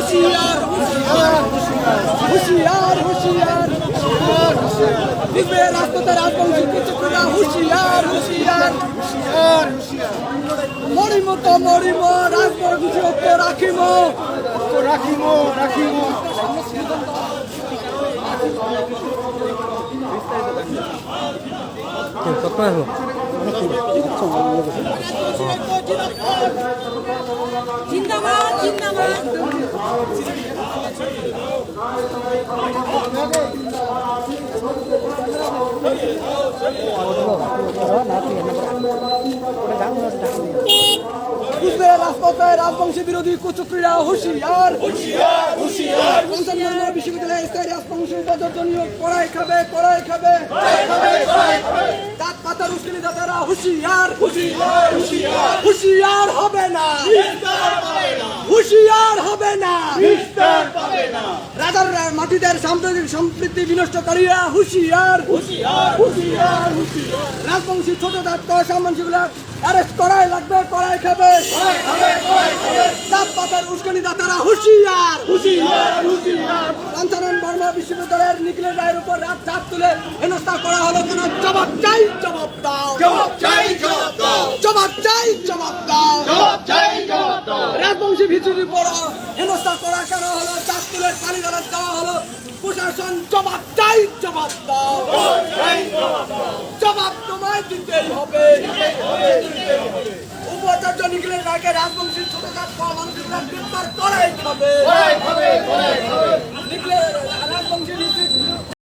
হুঁশিয়ার হুঁশিয়ার হুঁশিয়ার দেখবে রাজপথে রাজবংশী কৃষকরা হুঁশিয়ার হুঁশিয়ার মরিম তো মরিম রাজবংশী ঐক্য রাখিম রাখিম জিন্দাবাদ জিন্দাবাদ রাজপথে রাজবংশী বিরোধী কুচক্রীরা হুঁশিয়ার বিশ্ববিদ্যালয়ে স্থায়ী রাজবংশী প্রদর্শনীয় কড়াই খাবে দাঁত পাতার উস্কানি দাতারা হুঁশিয়ার হুঁশিয়ার হবে না হুঁশিয়ার হবে না রাজার মাটিদের সাম্প্রদায়িক সম্প্রীতি বিনষ্টকারীরা হুঁশিয়ার রাজবংশী ছোট দাঁত সামানসিগুলা অ্যারেস্ট করাই লাগবে কড়াই খাবে দাঁত পাতার উস্কানি দাতারা হুঁশিয়ার কাঞ্চন বর্মা বিশ্ববিদ্যালয়ের নিখিলের রায়ের উপর রাত চাপ তুলে হেনস্থা করা হলো কেন? জবাব চাই জবাব দাও রাজবংশী ভিত্তির উপর হেনস্থা করা কেন হলো? চাপ তুলে পানি দাঁড়াত দেওয়া হলো প্রশাসন জবাব চাই জবাব দাও জবাব তোমায় দিতেই হবে উপাচার্য নিখিলের রায়কে রাজবংশী ছোট কাজ মানুষের গ্রেপ্তার করাই খাবে